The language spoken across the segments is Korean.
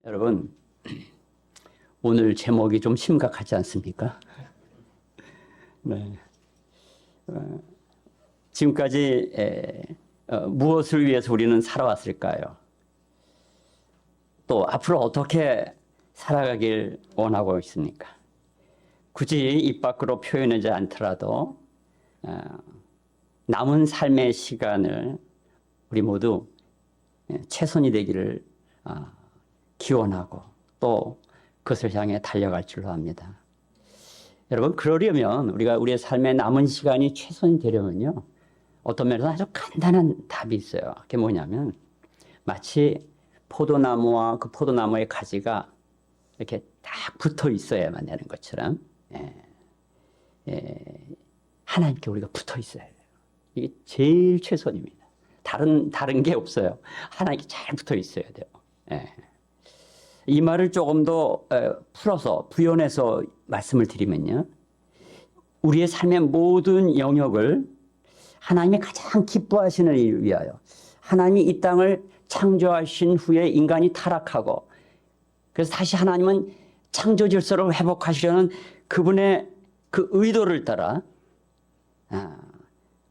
여러분, 오늘 제목이 좀 심각하지 않습니까? 네. 지금까지 무엇을 위해서 우리는 살아왔을까요? 또 앞으로 어떻게 살아가길 원하고 있습니까? 굳이 입 밖으로 표현하지 않더라도 남은 삶의 시간을 우리 모두 최선이 되기를 기원하고 또 그것을 향해 달려갈 줄로 압니다. 여러분, 그러려면 우리의 삶의 남은 시간이 최선이 되려면요, 어떤 면에서 아주 간단한 답이 있어요. 그게 뭐냐면 마치 포도나무와 그 포도나무의 가지가 이렇게 딱 붙어 있어야만 되는 것처럼 하나님께 우리가 붙어 있어야 돼요. 이게 제일 최선입니다. 다른 게 없어요. 하나님께 잘 붙어 있어야 돼요. 이 말을 조금 더 풀어서 부연해서 말씀을 드리면요, 우리의 삶의 모든 영역을 하나님이 가장 기뻐하시는 일을 위하여, 하나님이 이 땅을 창조하신 후에 인간이 타락하고 그래서 다시 하나님은 창조 질서를 회복하시려는 그분의 그 의도를 따라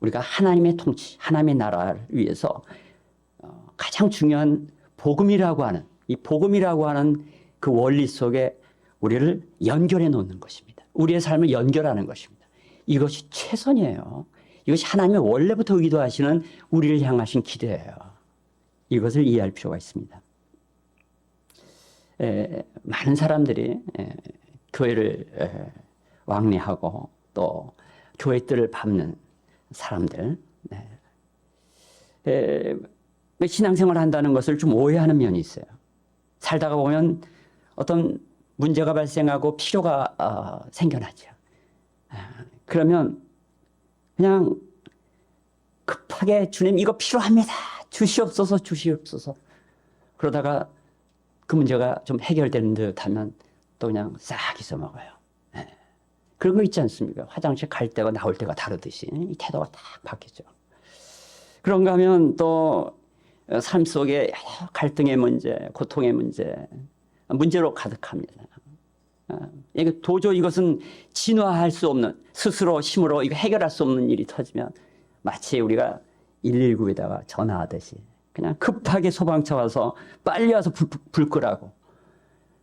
우리가 하나님의 통치, 하나님의 나라를 위해서 가장 중요한 복음이라고 하는, 이 복음이라고 하는 그 원리 속에 우리를 연결해 놓는 것입니다. 우리의 삶을 연결하는 것입니다. 이것이 최선이에요. 이것이 하나님의 원래부터 의도하시는 우리를 향하신 기대예요. 이것을 이해할 필요가 있습니다. 많은 사람들이 교회를 왕래하고 또 교회 뜰을 밟는 사람들, 신앙생활을 한다는 것을 좀 오해하는 면이 있어요. 살다가 보면 어떤 문제가 발생하고 필요가 생겨나죠. 그러면 그냥 급하게 주님 이거 필요합니다. 주시옵소서, 주시옵소서. 그러다가 그 문제가 좀 해결되는 듯 하면 또 그냥 싹 잊어먹어요. 그런 거 있지 않습니까? 화장실 갈 때가 나올 때가 다르듯이 이 태도가 딱 바뀌죠. 그런가 하면 또 삶 속에 갈등의 문제, 고통의 문제로 가득합니다. 도저히 이것은 진화할 수 없는, 스스로 힘으로 이거 해결할 수 없는 일이 터지면 마치 우리가 119에다가 전화하듯이 그냥 급하게 소방차 와서 빨리 와서 불 끄라고.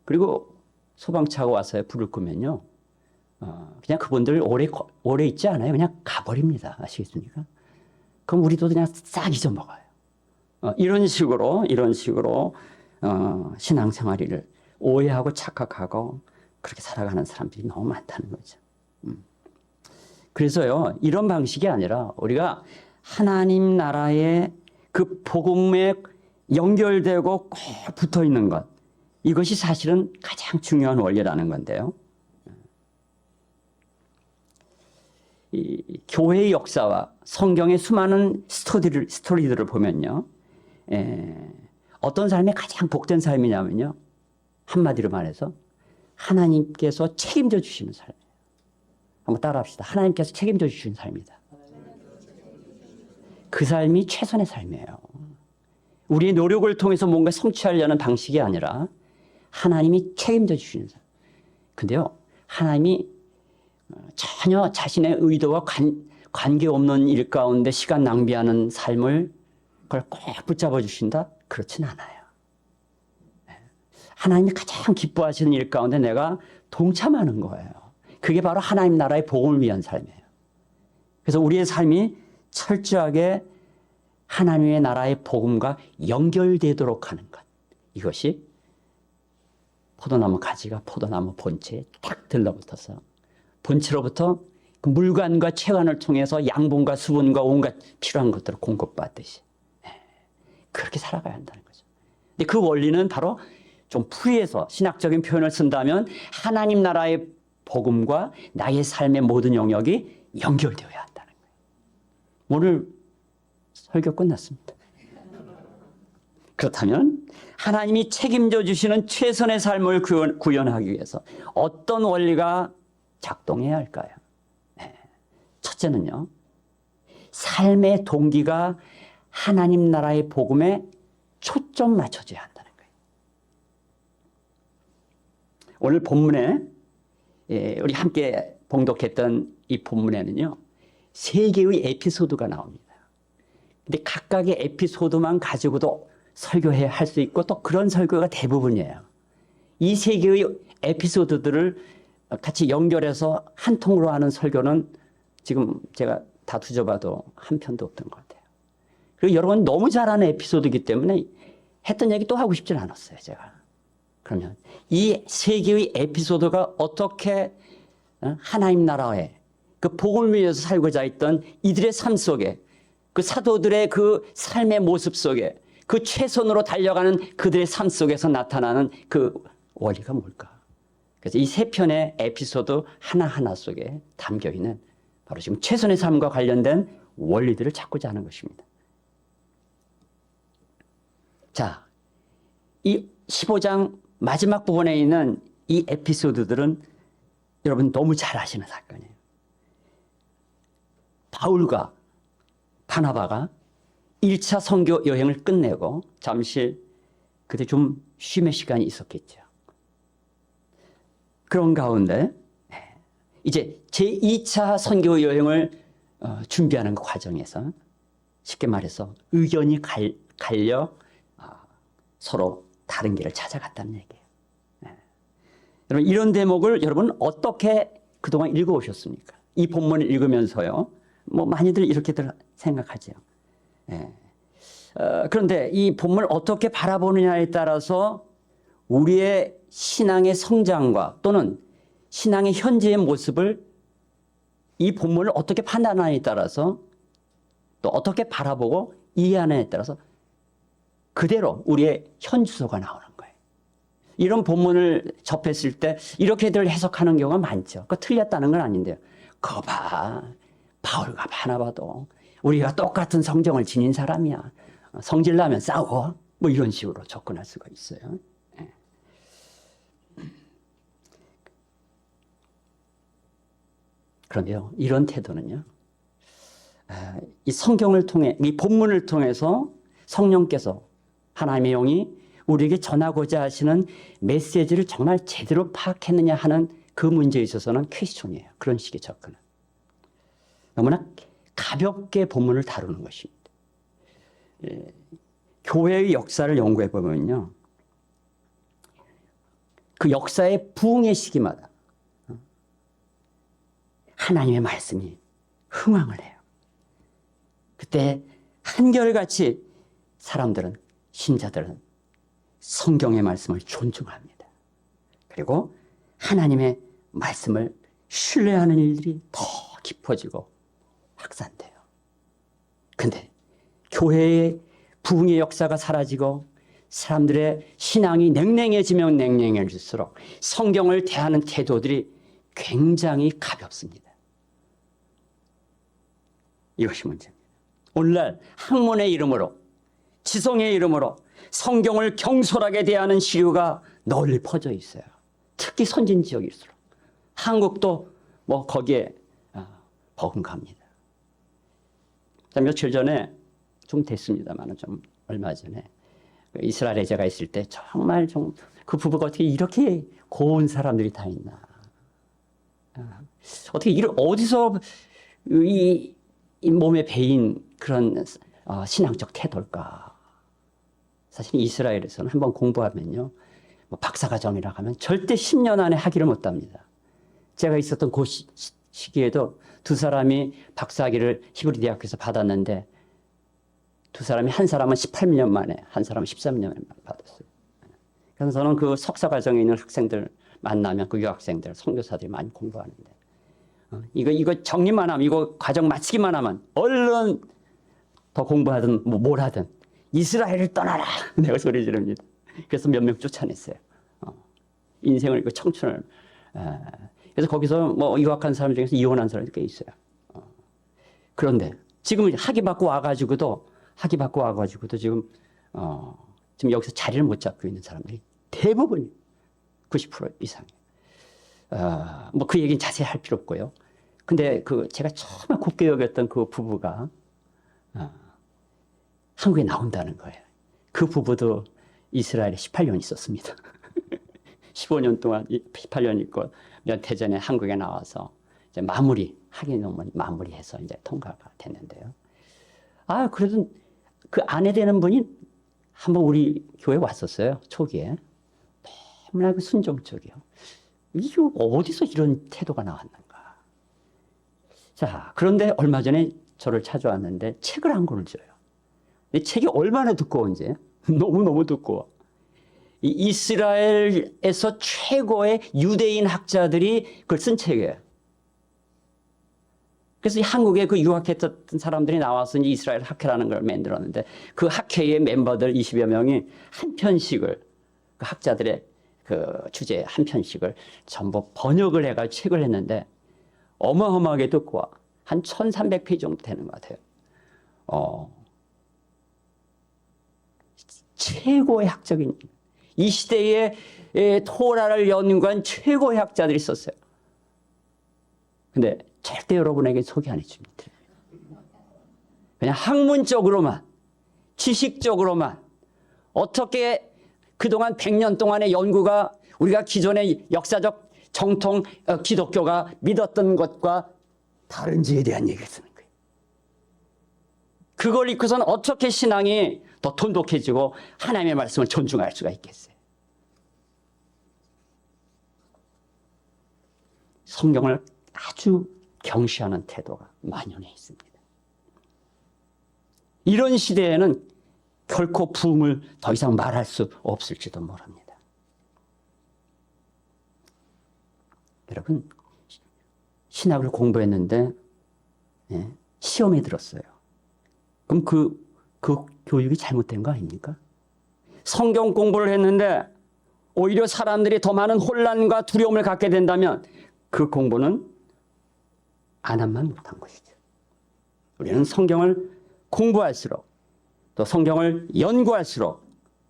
그리고 소방차가 와서 불을 끄면요, 그냥 그분들 오래 있지 않아요. 그냥 가버립니다. 아시겠습니까? 그럼 우리도 그냥 싹 잊어먹어요. 이런 식으로 신앙생활을 오해하고 착각하고 그렇게 살아가는 사람들이 너무 많다는 거죠. 그래서요, 이런 방식이 아니라 우리가 하나님 나라의 그 복음에 연결되고 꼭 붙어 있는 것, 이것이 사실은 가장 중요한 원리라는 건데요. 이 교회의 역사와 성경의 수많은 스토리들을 보면요, 어떤 삶이 가장 복된 삶이냐면요, 한마디로 말해서 하나님께서 책임져 주시는 삶이에요. 한번 따라합시다. 하나님께서 책임져 주시는 삶이다. 그 삶이 최선의 삶이에요. 우리의 노력을 통해서 뭔가 성취하려는 방식이 아니라 하나님이 책임져 주시는 삶. 근데요, 하나님이 전혀 자신의 의도와 관계없는 일 가운데 시간 낭비하는 삶을 그걸 꼭 붙잡아 주신다? 그렇진 않아요. 하나님이 가장 기뻐하시는 일 가운데 내가 동참하는 거예요. 그게 바로 하나님 나라의 복음을 위한 삶이에요. 그래서 우리의 삶이 철저하게 하나님의 나라의 복음과 연결되도록 하는 것. 이것이 포도나무 가지가 포도나무 본체에 딱 들러붙어서 본체로부터 그 물관과 체관을 통해서 양분과 수분과 온갖 필요한 것들을 공급받듯이 그렇게 살아가야 한다는 거죠. 근데 그 원리는 바로 좀 풀이해서 신학적인 표현을 쓴다면 하나님 나라의 복음과 나의 삶의 모든 영역이 연결되어야 한다는 거예요. 오늘 설교 끝났습니다. 그렇다면 하나님이 책임져 주시는 최선의 삶을 구현하기 위해서 어떤 원리가 작동해야 할까요? 첫째는요, 삶의 동기가 하나님 나라의 복음에 초점 맞춰져야 한다는 거예요. 오늘 본문에 우리 함께 봉독했던 이 본문에는요, 세 개의 에피소드가 나옵니다. 근데 각각의 에피소드만 가지고도 설교해야 할 수 있고 또 그런 설교가 대부분이에요. 이 세 개의 에피소드들을 같이 연결해서 한 통으로 하는 설교는 지금 제가 다 뒤져봐도 한 편도 없던 것 같아요. 그리고 여러분 너무 잘하는 에피소드이기 때문에 했던 얘기 또 하고 싶진 않았어요, 제가. 그러면 이 세 개의 에피소드가 어떻게 하나님 나라에 그 복을 위해서 살고자 했던 이들의 삶 속에, 그 사도들의 그 삶의 모습 속에, 그 최선으로 달려가는 그들의 삶 속에서 나타나는 그 원리가 뭘까? 그래서 이 세 편의 에피소드 하나하나 속에 담겨 있는 바로 지금 최선의 삶과 관련된 원리들을 찾고자 하는 것입니다. 자, 이 15장 마지막 부분에 있는 이 에피소드들은 여러분 너무 잘 아시는 사건이에요. 바울과 바나바가 1차 선교 여행을 끝내고 잠시 그때 좀 쉼의 시간이 있었겠죠. 그런 가운데 이제 제2차 선교 여행을 준비하는 그 과정에서 쉽게 말해서 의견이 갈려 서로 다른 길을 찾아갔다는 얘기예요. 여러분 이런 대목을 여러분 어떻게 그동안 읽어오셨습니까? 이 본문을 읽으면서요. 뭐 많이들 이렇게들 생각하죠. 그런데 이 본문을 어떻게 바라보느냐에 따라서 우리의 신앙의 성장과 또는 신앙의 현재의 모습을 이 본문을 어떻게 판단하느냐에 따라서 또 어떻게 바라보고 이해하느냐에 따라서 그대로 우리의 현주소가 나오는 거예요. 이런 본문을 접했을 때 이렇게들 해석하는 경우가 많죠. 그 틀렸다는 건 아닌데요. 그거 봐. 바울과 바나바도 우리가 똑같은 성정을 지닌 사람이야. 성질나면 싸워. 뭐 이런 식으로 접근할 수가 있어요. 그런데요, 이런 태도는요, 이 성경을 통해, 이 본문을 통해서 성령께서 하나님의 영이 우리에게 전하고자 하시는 메시지를 정말 제대로 파악했느냐 하는 그 문제에 있어서는 퀘스천이에요. 그런 식의 접근은. 너무나 가볍게 본문을 다루는 것입니다. 교회의 역사를 연구해 보면요, 그 역사의 부흥의 시기마다 하나님의 말씀이 흥황을 해요. 그때 한결같이 사람들은, 신자들은 성경의 말씀을 존중합니다. 그리고 하나님의 말씀을 신뢰하는 일들이 더 깊어지고 확산돼요. 근데 교회의 부흥의 역사가 사라지고 사람들의 신앙이 냉랭해지면 냉랭해질수록 성경을 대하는 태도들이 굉장히 가볍습니다. 이것이 문제입니다. 오늘날 학문의 이름으로, 지성의 이름으로 성경을 경솔하게 대하는 시류가 널리 퍼져 있어요. 특히 선진 지역일수록. 한국도 뭐 거기에 버금갑니다. 며칠 전에 좀 됐습니다만 좀 얼마 전에 이스라엘에 제가 있을 때 정말 좀 그 부부가 어떻게 이렇게 고운 사람들이 다 있나. 어떻게 어디서 이 몸에 배인 그런 신앙적 태도일까? 사실 이스라엘에서는 한번 공부하면요, 뭐 박사과정이라고 하면 절대 10년 안에 학위를 못 답니다. 제가 있었던 그 시기에도 두 사람이 박사학위를 히브리 대학교에서 받았는데 두 사람이, 한 사람은 18년 만에, 한 사람은 13년 만에 받았어요. 그래서 저는 그 석사과정에 있는 학생들 만나면 그 유학생들, 선교사들이 많이 공부하는데 이거 정리만 하면, 이거 과정 마치기만 하면 얼른 더 공부하든 뭘 하든 이스라엘을 떠나라 내가 소리 지릅니다. 그래서 몇 명 쫓아냈어요. 인생을, 그 청춘을. 그래서 거기서 뭐 유학한 사람 중에서 이혼한 사람이 꽤 있어요. 그런데 지금 학위 받고 와가지고도 지금 여기서 자리를 못 잡고 있는 사람들이 대부분 90% 이상이에요. 뭐 그 얘기는 자세히 할 필요 없고요. 근데 제가 처음에 곱게 여겼던 그 부부가 한국에 나온다는 거예요. 그 부부도 이스라엘에 18년 있었습니다. 15년 동안 18년 있고 몇 해 전에 한국에 나와서 이제 학위 논문 마무리해서 이제 통과가 됐는데요. 그래도 그 아내 되는 분이 한번 우리 교회 왔었어요. 초기에. 너무나 순종적이요. 이게 어디서 이런 태도가 나왔는가. 자, 그런데 얼마 전에 저를 찾아왔는데 책을 한 권을 줘요. 이 책이 얼마나 두꺼운지. 너무너무 두꺼워. 이 이스라엘에서 최고의 유대인 학자들이 그걸 쓴 책이에요. 그래서 한국에 그 유학했던 사람들이 나와서 이스라엘 학회라는 걸 만들었는데 그 학회의 멤버들 20여 명이 한 편씩을 그 학자들의 그 주제 한 편씩을 전부 번역을 해가지고 책을 했는데 어마어마하게 두꺼워. 한 1300페이지 정도 되는 것 같아요. 최고의 학적인 이 시대의 토라를 연구한 최고의 학자들이 썼어요. 근데 절대 여러분에게 소개 안 해줍니다. 그냥 학문적으로만, 지식적으로만 어떻게 그동안 100년 동안의 연구가 우리가 기존의 역사적 정통 기독교가 믿었던 것과 다른지에 대한 얘기를 쓰는 거예요. 그걸 읽고서는 어떻게 신앙이 더 돈독해지고 하나님의 말씀을 존중할 수가 있겠어요. 성경을 아주 경시하는 태도가 만연해 있습니다. 이런 시대에는 결코 부흥을 더 이상 말할 수 없을지도 모릅니다. 여러분, 신학을 공부했는데 시험에 들었어요. 그럼 그 교육이 잘못된 거 아닙니까? 성경 공부를 했는데 오히려 사람들이 더 많은 혼란과 두려움을 갖게 된다면 그 공부는 안 한만 못한 것이죠. 우리는 성경을 공부할수록 또 성경을 연구할수록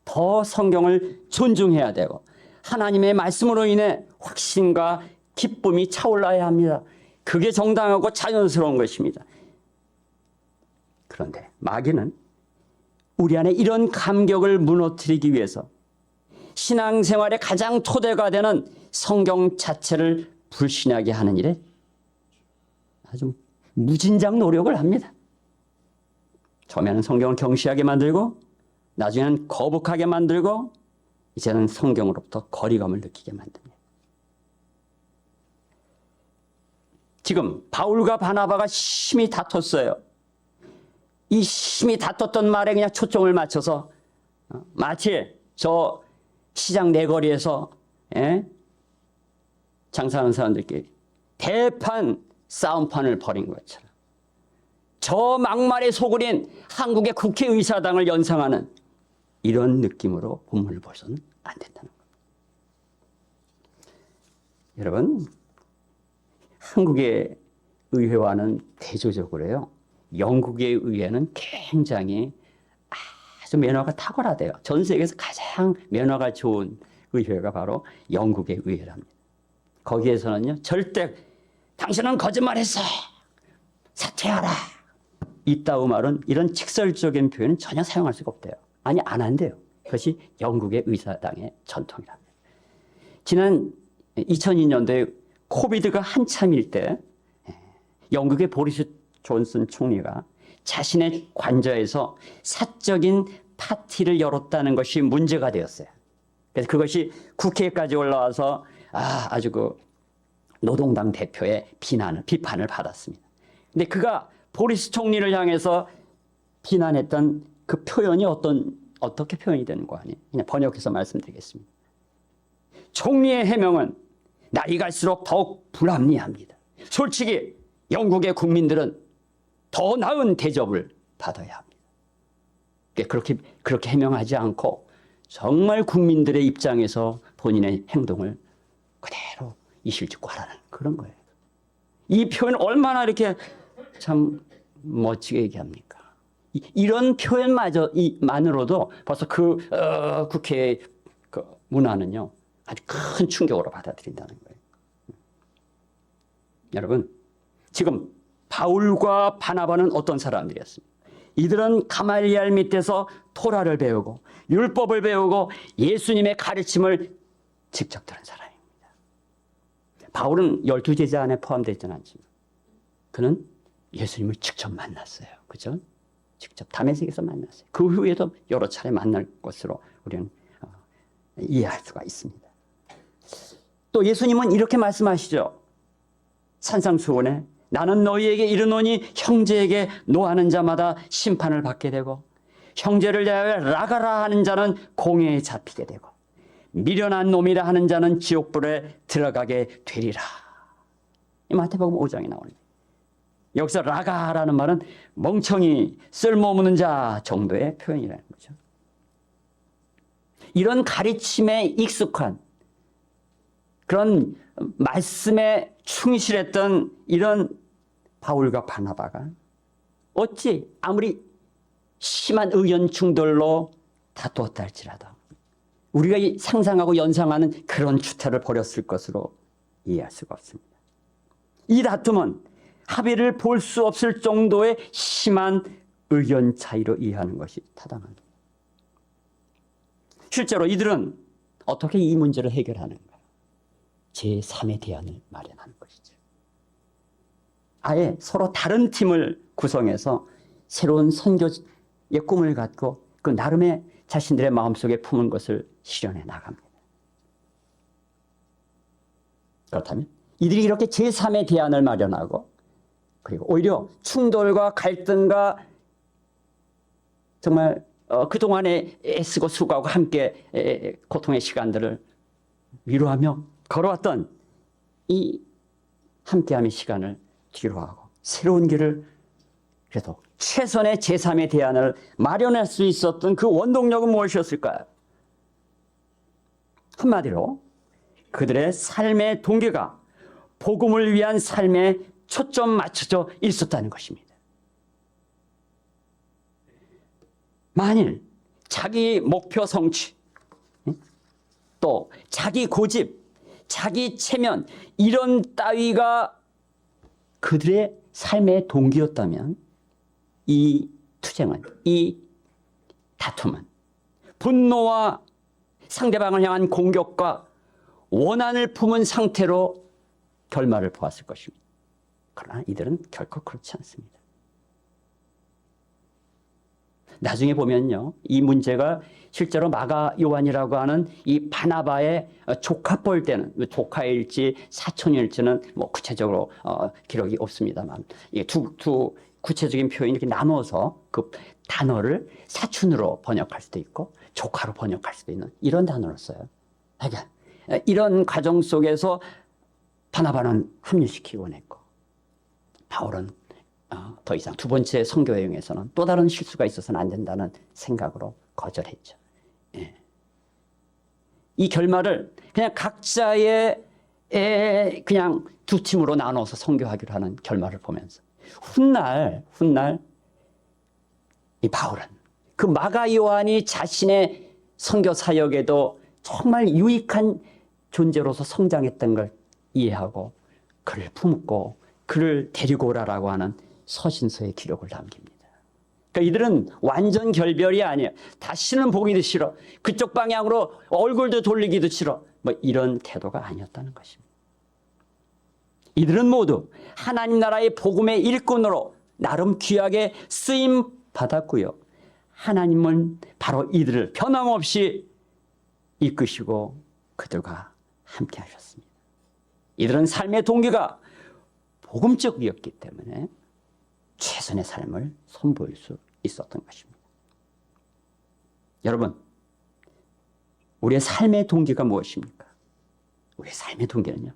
더 성경을 존중해야 되고 하나님의 말씀으로 인해 확신과 기쁨이 차올라야 합니다. 그게 정당하고 자연스러운 것입니다. 그런데 마귀는 우리 안에 이런 감격을 무너뜨리기 위해서 신앙생활의 가장 토대가 되는 성경 자체를 불신하게 하는 일에 아주 무진장 노력을 합니다. 처음에는 성경을 경시하게 만들고 나중에는 거북하게 만들고 이제는 성경으로부터 거리감을 느끼게 만듭니다. 지금 바울과 바나바가 심히 다퉜어요. 이 심히 다퉜던 말에 그냥 초점을 맞춰서 마치 저 시장 내거리에서 장사하는 사람들끼리 대판 싸움판을 벌인 것처럼 저 막말에 속으린 한국의 국회의사당을 연상하는 이런 느낌으로 본문을 보셔서는 안 된다는 겁니다. 여러분, 한국의 의회와는 대조적으로요, 영국의 의회는 굉장히 아주 매너가 탁월하대요. 전 세계에서 가장 매너가 좋은 의회가 바로 영국의 의회랍니다. 거기에서는요, 절대 당신은 거짓말했어, 사퇴하라, 이따위 말은 이런 직설적인 표현은 전혀 사용할 수가 없대요. 아니, 안 한대요. 그것이 영국의 의사당의 전통이랍니다. 지난 2002년도에 코비드가 한참일 때 영국의 보리스 존슨 총리가 자신의 관저에서 사적인 파티를 열었다는 것이 문제가 되었어요. 그래서 그것이 국회까지 올라와서 아주 그 노동당 대표의 비판을 받았습니다. 근데 그가 보리스 총리를 향해서 비난했던 그 표현이 어떻게 표현이 되는 거 아니에요? 그냥 번역해서 말씀드리겠습니다. 총리의 해명은 날이 갈수록 더욱 불합리합니다. 솔직히 영국의 국민들은 더 나은 대접을 받아야 합니다. 그렇게 해명하지 않고 정말 국민들의 입장에서 본인의 행동을 그대로 이실직고 하라는 그런 거예요. 이 표현 얼마나 이렇게 참 멋지게 얘기합니까? 이런 표현만으로도 벌써 국회의 그 문화는요, 아주 큰 충격으로 받아들인다는 거예요. 여러분, 지금 바울과 바나바는 어떤 사람들이었습니까? 이들은 가말리엘 밑에서 토라를 배우고 율법을 배우고 예수님의 가르침을 직접 들은 사람입니다. 바울은 12제자 안에 포함되지는 않지만 그는 예수님을 직접 만났어요. 그죠? 직접 다메섹에서 만났어요. 그 후에도 여러 차례 만날 것으로 우리는 이해할 수가 있습니다. 또 예수님은 이렇게 말씀하시죠. 산상수훈에 나는 너희에게 이르노니 형제에게 노하는 자마다 심판을 받게 되고 형제를 대하여 라가라 하는 자는 공회에 잡히게 되고 미련한 놈이라 하는 자는 지옥불에 들어가게 되리라. 이 마태복음 5장에 나옵니다. 여기서 라가라는 말은 멍청이, 쓸모없는 자 정도의 표현이라는 거죠. 이런 가르침에 익숙한 그런 말씀에 충실했던 이런 바울과 바나바가 어찌 아무리 심한 의견 충돌로 다투었다 할지라도 우리가 상상하고 연상하는 그런 추태를 벌였을 것으로 이해할 수가 없습니다. 이 다툼은 합의를 볼 수 없을 정도의 심한 의견 차이로 이해하는 것이 타당합니다. 실제로 이들은 어떻게 이 문제를 해결하는가? 제3의 대안을 마련하는 것이죠. 아예 서로 다른 팀을 구성해서 새로운 선교의 꿈을 갖고 그 나름의 자신들의 마음속에 품은 것을 실현해 나갑니다. 그렇다면 이들이 이렇게 제3의 대안을 마련하고 그리고 오히려 충돌과 갈등과 정말 그동안에 애쓰고 수고하고 함께 고통의 시간들을 위로하며 걸어왔던 이 함께함의 시간을 뒤로하고 새로운 길을 그래도 최선의 제3의 대안을 마련할 수 있었던 그 원동력은 무엇이었을까요? 한마디로 그들의 삶의 동기가 복음을 위한 삶에 초점 맞춰져 있었다는 것입니다. 만일 자기 목표 성취, 또 자기 고집, 자기 체면 이런 따위가 그들의 삶의 동기였다면 이 투쟁은, 이 다툼은 분노와 상대방을 향한 공격과 원한을 품은 상태로 결말을 보았을 것입니다. 그러나 이들은 결코 그렇지 않습니다. 나중에 보면요, 이 문제가 실제로 마가 요한이라고 하는 이 바나바의 조카뻘 때는 조카일지 사촌일지는 뭐 구체적으로 기록이 없습니다만 두 구체적인 표현이 이렇게 나눠서 그 단어를 사촌으로 번역할 수도 있고 조카로 번역할 수도 있는 이런 단어를 써요. 그러니까 이런 과정 속에서 바나바는 합류시키곤 했고 바울은 더 이상 두 번째 선교 여행에서는 또 다른 실수가 있어서는 안 된다는 생각으로 거절했죠. 예. 이 결말을 그냥 각자의 그냥 두 팀으로 나눠서 선교하기로 하는 결말을 보면서 훗날 이 바울은 그 마가 요한이 자신의 선교 사역에도 정말 유익한 존재로서 성장했던 걸 이해하고 그를 품고 그를 데리고 오라라고 하는 서신서의 기록을 남깁니다. 그러니까 이들은 완전 결별이 아니에요. 다시는 보기도 싫어. 그쪽 방향으로 얼굴도 돌리기도 싫어. 뭐 이런 태도가 아니었다는 것입니다. 이들은 모두 하나님 나라의 복음의 일꾼으로 나름 귀하게 쓰임 받았고요. 하나님은 바로 이들을 변함없이 이끄시고 그들과 함께 하셨습니다. 이들은 삶의 동기가 복음적이었기 때문에 최선의 삶을 선보일 수 있었던 것입니다. 여러분, 우리의 삶의 동기가 무엇입니까? 우리의 삶의 동기는요,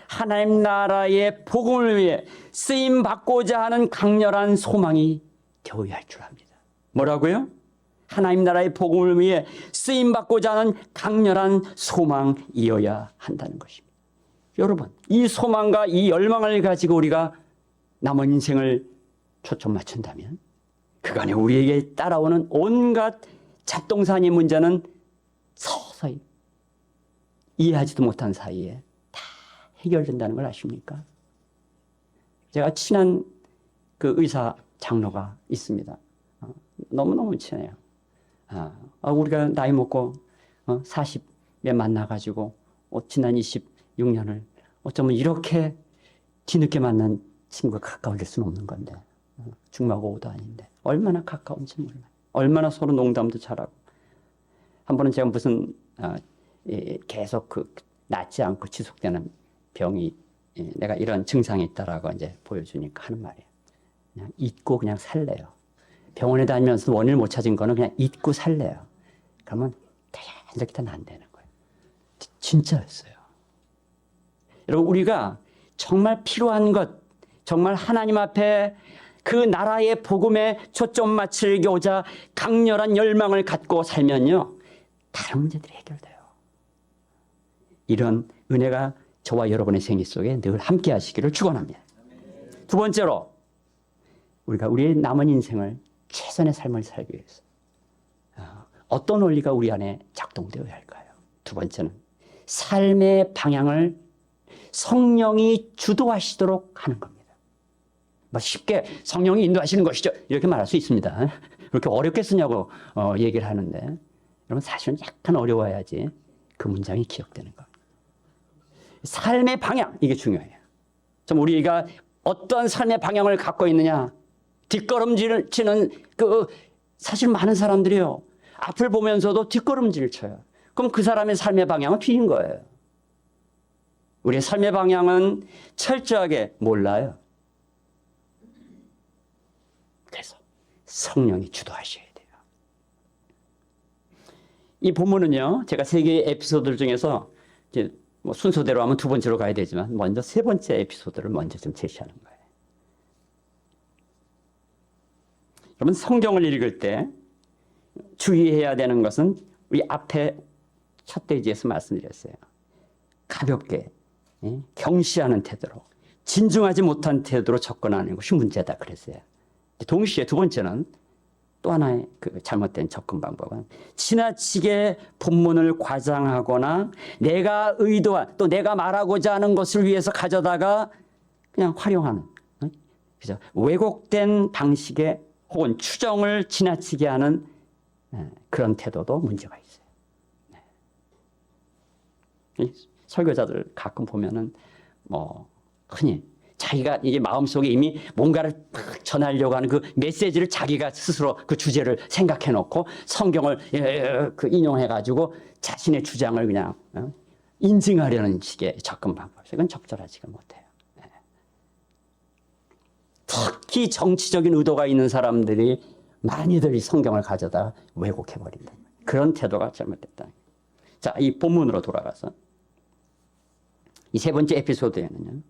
하나님 나라의 복음을 위해 쓰임받고자 하는 강렬한 소망이 되어야 할 줄 압니다. 뭐라고요? 하나님 나라의 복음을 위해 쓰임받고자 하는 강렬한 소망이어야 한다는 것입니다. 여러분, 이 소망과 이 열망을 가지고 우리가 남은 인생을 초점 맞춘다면 그간에 우리에게 따라오는 온갖 잡동사니 문제는 서서히 이해하지도 못한 사이에 다 해결된다는 걸 아십니까? 제가 친한 그 의사 장로가 있습니다. 너무너무 친해요. 우리가 나이 먹고 40에 만나가지고 지난 26년을 어쩌면 이렇게 뒤늦게 만난 친구가 가까워질 수는 없는 건데, 중마고 오도 아닌데 얼마나 가까운지 몰라요. 얼마나 서로 농담도 잘하고. 한 번은 제가 무슨 계속 낫지 않고 지속되는 병이, 내가 이런 증상이 있다라고 이제 보여주니까 하는 말이에요. 그냥 잊고 그냥 살래요. 병원에 다니면서 원인을 못 찾은 거는 그냥 잊고 살래요. 그러면 자연스럽게 다 난다는 거예요. 진짜였어요. 여러분, 우리가 정말 필요한 것, 정말 하나님 앞에 그 나라의 복음에 초점 맞추고자 강렬한 열망을 갖고 살면요, 다른 문제들이 해결돼요. 이런 은혜가 저와 여러분의 생애 속에 늘 함께 하시기를 축원합니다. 두 번째로, 우리가 우리의 남은 인생을 최선의 삶을 살기 위해서 어떤 원리가 우리 안에 작동되어야 할까요? 두 번째는 삶의 방향을 성령이 주도하시도록 하는 겁니다. 뭐 쉽게 성령이 인도하시는 것이죠, 이렇게 말할 수 있습니다. 그렇게 어렵게 쓰냐고 얘기를 하는데, 여러분 사실은 약간 어려워야지 그 문장이 기억되는 겁니다. 삶의 방향, 이게 중요해요. 좀 우리가 어떤 삶의 방향을 갖고 있느냐, 뒷걸음질 치는 사실 많은 사람들이요, 앞을 보면서도 뒷걸음질을 쳐요. 그럼 그 사람의 삶의 방향은 틀린 거예요. 우리의 삶의 방향은 철저하게 몰라요. 그래서 성령이 주도하셔야 돼요. 이 본문은요, 제가 세 개의 에피소드들 중에서 이제 뭐 순서대로 하면 두 번째로 가야 되지만 먼저 세 번째 에피소드를 먼저 좀 제시하는 거예요. 여러분, 성경을 읽을 때 주의해야 되는 것은 우리 앞에 첫 페이지에서 말씀드렸어요. 가볍게, 경시하는 태도로, 진중하지 못한 태도로 접근하는 것이 문제다 그랬어요. 동시에 두 번째는 또 하나의 잘못된 접근 방법은 지나치게 본문을 과장하거나 내가 의도한, 또 내가 말하고자 하는 것을 위해서 가져다가 그냥 활용하는, 그죠? 왜곡된 방식의 혹은 추정을 지나치게 하는 그런 태도도 문제가 있어요. 설교자들 가끔 보면은 뭐 흔히 자기가 이게 마음속에 이미 뭔가를 전하려고 하는 그 메시지를 자기가 스스로 그 주제를 생각해 놓고 성경을 인용해 가지고 자신의 주장을 그냥 인증하려는 식의 접근 방법, 이건 적절하지가 못해요. 특히 정치적인 의도가 있는 사람들이 많이들 이 성경을 가져다 왜곡해 버린다. 그런 태도가 잘못됐다. 자, 이 본문으로 돌아가서 이 세 번째 에피소드에는요,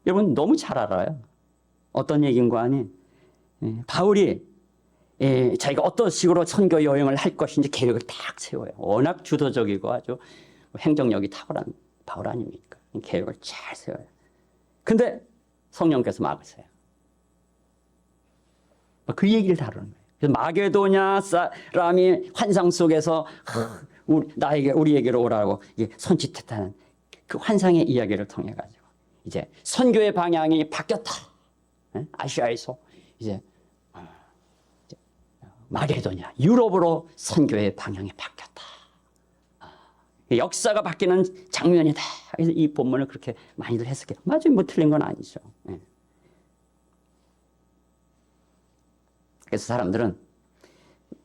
여러분 너무 잘 알아요. 어떤 얘기인 거 아니? 바울이 자기가 어떤 식으로 선교 여행을 할 것인지 계획을 딱 세워요. 워낙 주도적이고 아주 행정력이 탁월한 바울 아닙니까? 계획을 잘 세워요. 근데 성령께서 막으세요. 그 얘기를 다루는 거예요. 그래서 마게도냐 사람이 환상 속에서 우리에게로 오라고 손짓했다는 그 환상의 이야기를 통해 가지고 이제 선교의 방향이 바뀌었다. 아시아에서 이제 마게도냐, 유럽으로 선교의 방향이 바뀌었다. 역사가 바뀌는 장면이다. 그래서 이 본문을 그렇게 많이들 해석해요. 맞아요, 뭐 틀린 건 아니죠. 그래서 사람들은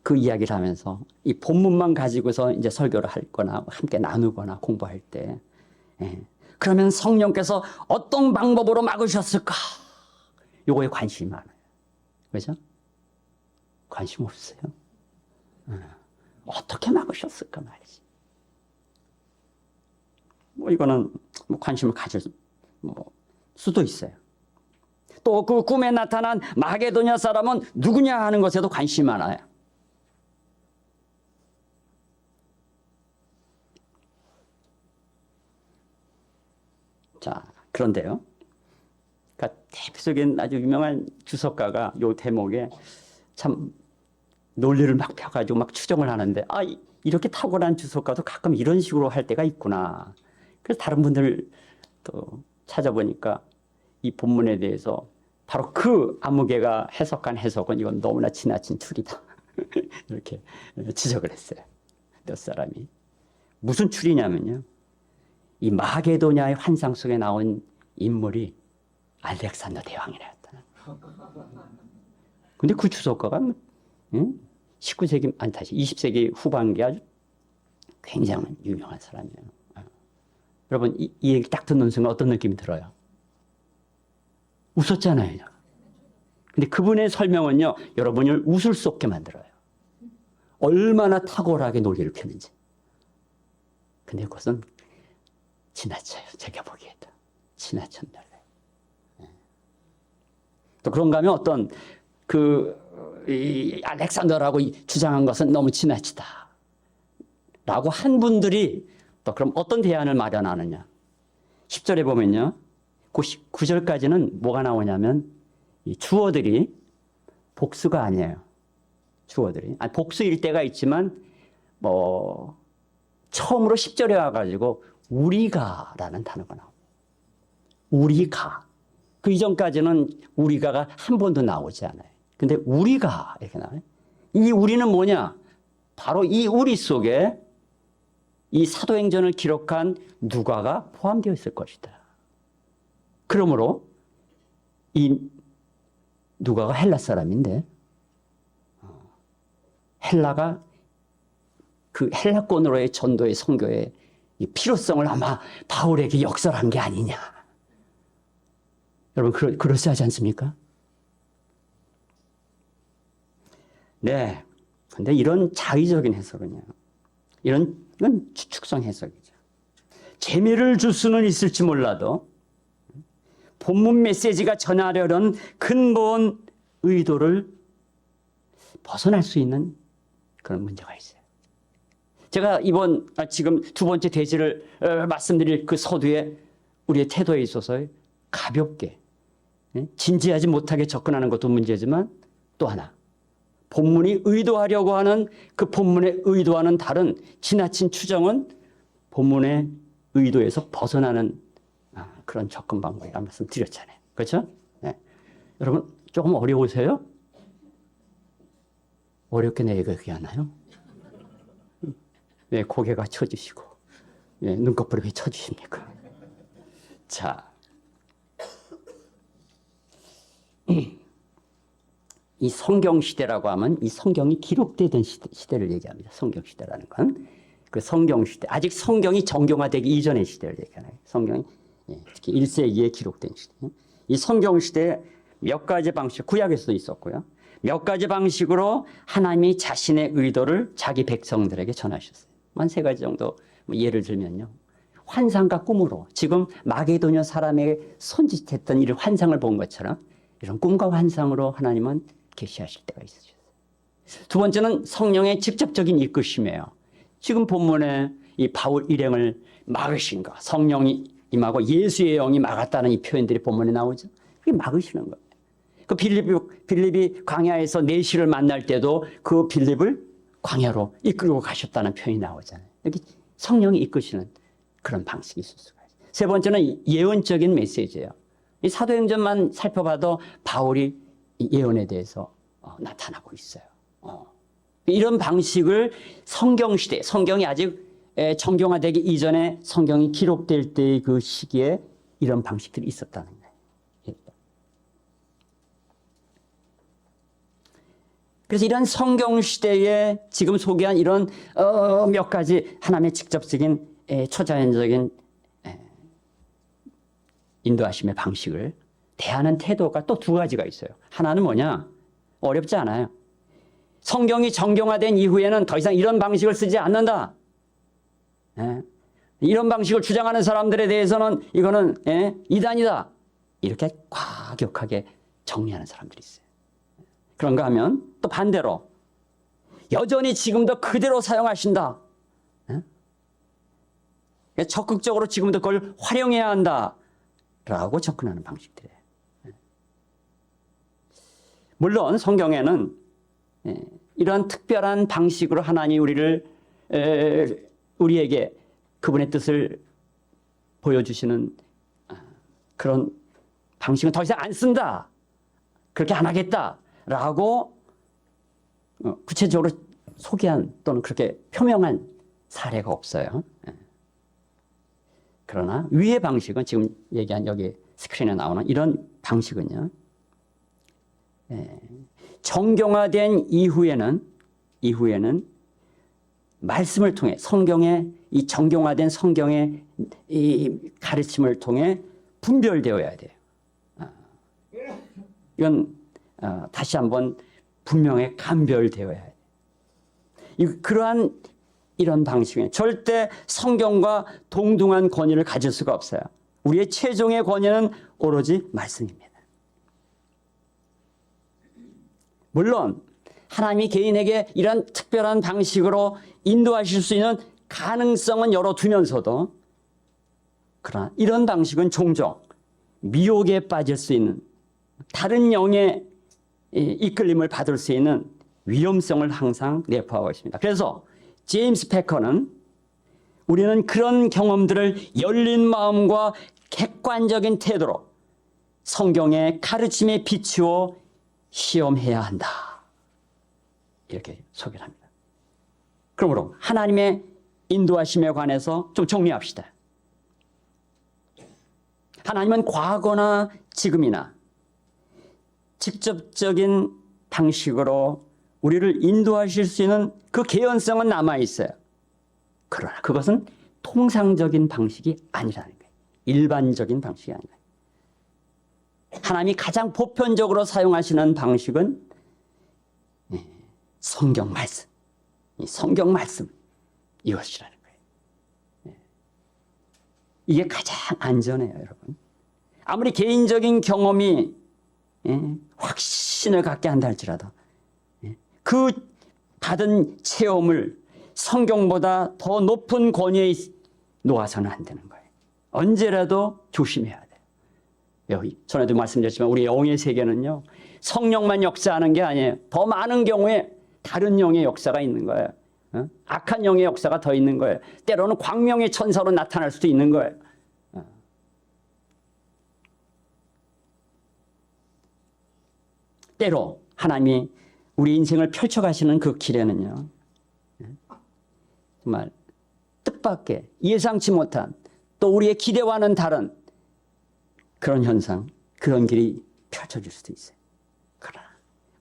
그 이야기를 하면서 이 본문만 가지고서 이제 설교를 하거나 함께 나누거나 공부할 때, 그러면 성령께서 어떤 방법으로 막으셨을까? 요거에 관심이 많아요. 그죠? 관심 없어요. 어떻게 막으셨을까 말이지. 뭐 이거는 뭐 관심을 가질 수도 있어요. 또 그 꿈에 나타난 마게도냐 사람은 누구냐 하는 것에도 관심이 많아요. 자, 그런데요, 그러니까 대표적인 아주 유명한 주석가가 요 대목에 참 논리를 막 펴가지고 막 추정을 하는데, 이렇게 탁월한 주석가도 가끔 이런 식으로 할 때가 있구나. 그래서 다른 분들 또 찾아보니까 이 본문에 대해서 바로 그 아무개가 해석한 해석은 이건 너무나 지나친 추리다. 이렇게 지적을 했어요. 몇 사람이. 무슨 추리냐면요, 이 마게도냐의 환상 속에 나온 인물이 알렉산더 대왕이었다. 근데 그 주석가가 19세기 아니 다시 20세기 후반기 아주 굉장히 유명한 사람이에요. 여러분 이 얘기 딱 듣는 순간 어떤 느낌이 들어요? 웃었잖아요. 근데 그분의 설명은요, 여러분을 웃을 수 없게 만들어요. 얼마나 탁월하게 논리를 펴는지. 근데 그것은 지나쳐요. 제가 보기에도. 지나쳤다. 또 그런가 하면 어떤 이 알렉산더라고 주장한 것은 너무 지나치다. 라고 한 분들이 또 그럼 어떤 대안을 마련하느냐. 10절에 보면요. 9절까지는 뭐가 나오냐면 이 주어들이 복수가 아니에요. 주어들이. 아니, 복수일 때가 있지만 뭐 처음으로 10절에 와가지고 우리가라는 단어가 나옵니다. 우리가. 그 이전까지는 우리가가 한 번도 나오지 않아요. 근데 우리가 이렇게 나와요. 이 우리는 뭐냐? 바로 이 우리 속에 이 사도행전을 기록한 누가가 포함되어 있을 것이다. 그러므로 이 누가가 헬라 사람인데 헬라가 그 헬라권으로의 전도의 선교의 이 필요성을 아마 바울에게 역설한 게 아니냐. 여러분 그럴싸하지 않습니까? 네. 근데 이런 자의적인 해석은요. 이건 추측성 해석이죠. 재미를 줄 수는 있을지 몰라도 본문 메시지가 전하려는 근본 의도를 벗어날 수 있는 그런 문제가 있어요. 제가 지금 두 번째 대지를 말씀드릴 그 서두에 우리의 태도에 있어서 가볍게 진지하지 못하게 접근하는 것도 문제지만 또 하나 본문이 의도하려고 하는 그 본문의 의도와는 다른 지나친 추정은 본문의 의도에서 벗어나는 그런 접근 방법이라는 말씀 드렸잖아요. 그렇죠? 네. 여러분 조금 어려우세요? 어렵게 내 얘기하나요? 왜 고개가 쳐지시고 눈꺼풀이 왜 쳐지십니까? 자, 이 성경시대라고 하면 이 성경이 기록되던 시대를 얘기합니다. 성경시대라는 건. 그 성경시대, 아직 성경이 정경화되기 이전의 시대를 얘기하나요? 성경이 특히 1세기에 기록된 시대. 이 성경시대에 몇 가지 방식, 구약에서도 있었고요. 몇 가지 방식으로 하나님이 자신의 의도를 자기 백성들에게 전하셨어요. 한 세 가지 정도 예를 들면요. 환상과 꿈으로 지금 마게도냐 사람에게 손짓했던 이 환상을 본 것처럼 이런 꿈과 환상으로 하나님은 계시하실 때가 있으셨어요. 두 번째는 성령의 직접적인 이끄심이에요. 지금 본문에 이 바울 일행을 막으신가, 성령이 임하고 예수의 영이 막았다는 이 표현들이 본문에 나오죠. 그게 막으시는 거예요. 그 빌립이 광야에서 내시를 만날 때도 그 빌립을 광야로 이끌고 가셨다는 표현이 나오잖아요. 여기 성령이 이끄시는 그런 방식이 있을 수가 있어요. 세 번째는 예언적인 메시지예요. 이 사도행전만 살펴봐도 바울이 예언에 대해서 나타나고 있어요. 이런 방식을 성경시대, 성경이 아직 정경화되기 이전에 성경이 기록될 때의 그 시기에 이런 방식들이 있었다는 거예요. 그래서 이런 성경시대에 지금 소개한 이런 몇 가지 하나님의 직접적인 초자연적인 인도하심의 방식을 대하는 태도가 또 두 가지가 있어요. 하나는 뭐냐? 어렵지 않아요. 성경이 정경화된 이후에는 더 이상 이런 방식을 쓰지 않는다. 이런 방식을 주장하는 사람들에 대해서는 이거는 이단이다. 이렇게 과격하게 정리하는 사람들이 있어요. 그런가 하면 또 반대로 여전히 지금도 그대로 사용하신다. 적극적으로 지금도 그걸 활용해야 한다라고 접근하는 방식들이에요. 물론 성경에는 이러한 특별한 방식으로 하나님 우리에게 그분의 뜻을 보여주시는 그런 방식은 더 이상 안 쓴다. 그렇게 안 하겠다라고 구체적으로 소개한 또는 그렇게 표명한 사례가 없어요. 그러나 위의 방식은 지금 얘기한 여기 스크린에 나오는 이런 방식은요. 정경화된 이후에는 말씀을 통해 성경의 이 정경화된 성경의 이 가르침을 통해 분별되어야 돼요. 이건 다시 한번 분명히 감별되어야 해요. 그러한 이런 방식은 절대 성경과 동등한 권위를 가질 수가 없어요. 우리의 최종의 권위는 오로지 말씀입니다. 물론 하나님이 개인에게 이런 특별한 방식으로 인도하실 수 있는 가능성은 열어두면서도 그러나 이런 방식은 종종 미혹에 빠질 수 있는 다른 영의 이끌림을 받을 수 있는 위험성을 항상 내포하고 있습니다. 그래서 제임스 패커는 우리는 그런 경험들을 열린 마음과 객관적인 태도로 성경의 가르침에 비추어 시험해야 한다. 이렇게 소개를 합니다. 그러므로 하나님의 인도하심에 관해서 좀 정리합시다. 하나님은 과거나 지금이나 직접적인 방식으로 우리를 인도하실 수 있는 그 개연성은 남아있어요. 그러나 그것은 통상적인 방식이 아니라는 거예요. 일반적인 방식이 아니라. 하나님이 가장 보편적으로 사용하시는 방식은 성경 말씀. 이 성경 말씀 이것이라는 거예요. 이게 가장 안전해요, 여러분. 아무리 개인적인 경험이 확신을 갖게 한다 할지라도 그 받은 체험을 성경보다 더 높은 권위에 놓아서는 안 되는 거예요. 언제라도 조심해야 돼요. 여기 전에도 말씀드렸지만 우리 영의 세계는요, 성령만 역사하는 게 아니에요. 더 많은 경우에 다른 영의 역사가 있는 거예요. 악한 영의 역사가 더 있는 거예요. 때로는 광명의 천사로 나타날 수도 있는 거예요. 때로 하나님이 우리 인생을 펼쳐가시는 그 길에는요, 정말 뜻밖의 예상치 못한 또 우리의 기대와는 다른 그런 현상, 그런 길이 펼쳐질 수도 있어요. 그러나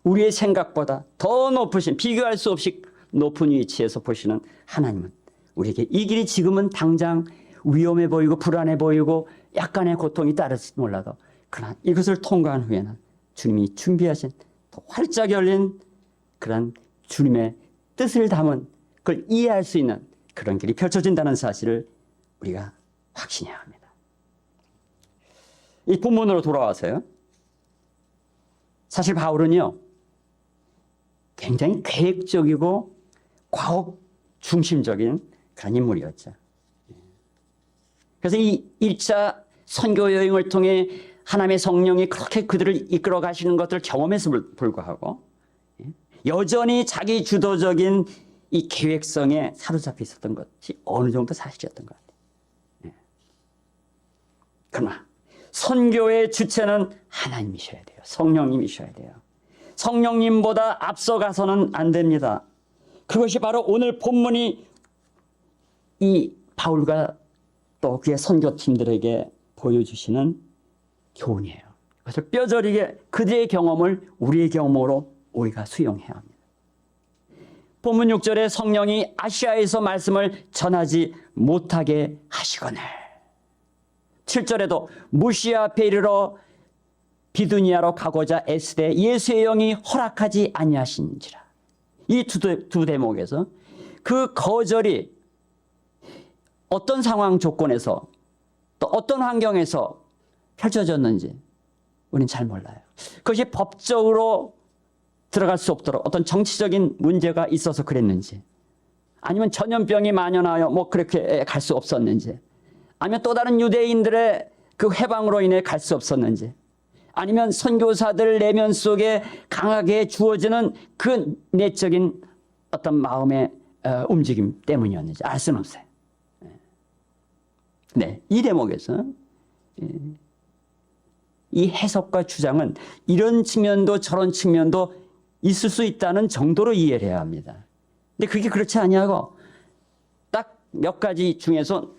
우리의 생각보다 더 높으신, 비교할 수 없이 높은 위치에서 보시는 하나님은 우리에게 이 길이 지금은 당장 위험해 보이고 불안해 보이고 약간의 고통이 따를지 몰라도 그러나 이것을 통과한 후에는 주님이 준비하신 더 활짝 열린 그런 주님의 뜻을 담은 그걸 이해할 수 있는 그런 길이 펼쳐진다는 사실을 우리가 확신해야 합니다. 이 본문으로 돌아와서요. 사실 바울은요, 굉장히 계획적이고 과업 중심적인 그런 인물이었죠. 그래서 이 1차 선교 여행을 통해 하나님의 성령이 그렇게 그들을 이끌어 가시는 것들을 경험했음을 불구하고 여전히 자기 주도적인 이 계획성에 사로잡혀 있었던 것이 어느 정도 사실이었던 것 같아요. 그러나 선교의 주체는 하나님이셔야 돼요. 성령님이셔야 돼요. 성령님보다 앞서가서는 안 됩니다. 그것이 바로 오늘 본문이 이 바울과 또 그의 선교팀들에게 보여주시는 교훈이에요. 그것을 뼈저리게 그들의 경험을 우리의 경험으로 우리가 수용해야 합니다. 본문 6절에 성령이 아시아에서 말씀을 전하지 못하게 하시거늘 7절에도 무시아 앞에 이르러 비두니아로 가고자 애쓰되 예수의 영이 허락하지 아니하신지라. 이 두 대목에서 그 거절이 어떤 상황 조건에서 또 어떤 환경에서 펼쳐졌는지 우리는 잘 몰라요. 그것이 법적으로 들어갈 수 없도록 어떤 정치적인 문제가 있어서 그랬는지, 아니면 전염병이 만연하여 뭐 그렇게 갈 수 없었는지, 아니면 또 다른 유대인들의 그 해방으로 인해 갈 수 없었는지, 아니면 선교사들 내면 속에 강하게 주어지는 그 내적인 어떤 마음의 움직임 때문이었는지 알 수는 없어요. 네, 이 대목에서 이 해석과 주장은 이런 측면도 저런 측면도 있을 수 있다는 정도로 이해를 해야 합니다. 근데 그게 그렇지 아니하고 딱 몇 가지 중에서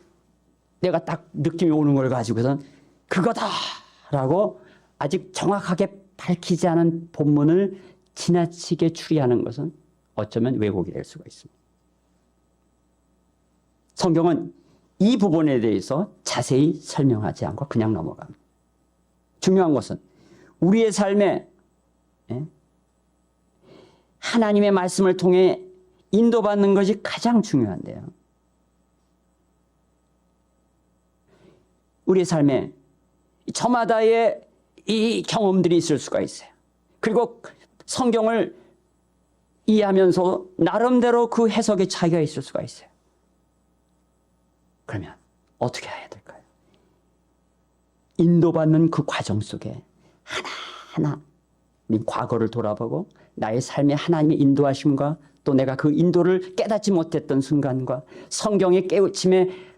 내가 딱 느낌이 오는 걸 가지고선 그거다라고 아직 정확하게 밝히지 않은 본문을 지나치게 추리하는 것은 어쩌면 왜곡이 될 수가 있습니다. 성경은 이 부분에 대해서 자세히 설명하지 않고 그냥 넘어갑니다. 중요한 것은 우리의 삶에 하나님의 말씀을 통해 인도받는 것이 가장 중요한데요. 우리의 삶에 저마다의 이 경험들이 있을 수가 있어요. 그리고 성경을 이해하면서 나름대로 그 해석의 차이가 있을 수가 있어요. 그러면 어떻게 해야 될까요? 인도받는 그 과정 속에 하나하나 우리 과거를 돌아보고 나의 삶에 하나님의 인도하심과 또 내가 그 인도를 깨닫지 못했던 순간과 성경의 깨우침에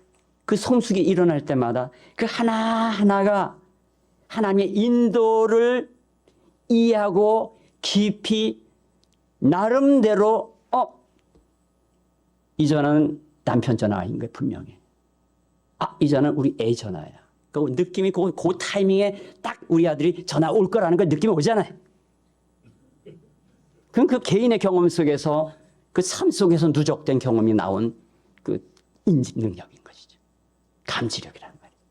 그 성숙이 일어날 때마다 그 하나하나가 하나님의 인도를 이해하고 깊이 나름대로 이 전화는 남편 전화 아닌 게 분명해. 이 전화는 우리 애 전화야. 그 느낌이 그 타이밍에 딱 우리 아들이 전화 올 거라는 그 느낌이 오잖아요. 그럼 그 개인의 경험 속에서 그 삶 속에서 누적된 경험이 나온 그 인지 능력인 것이죠. 감지력이라는 말이에요.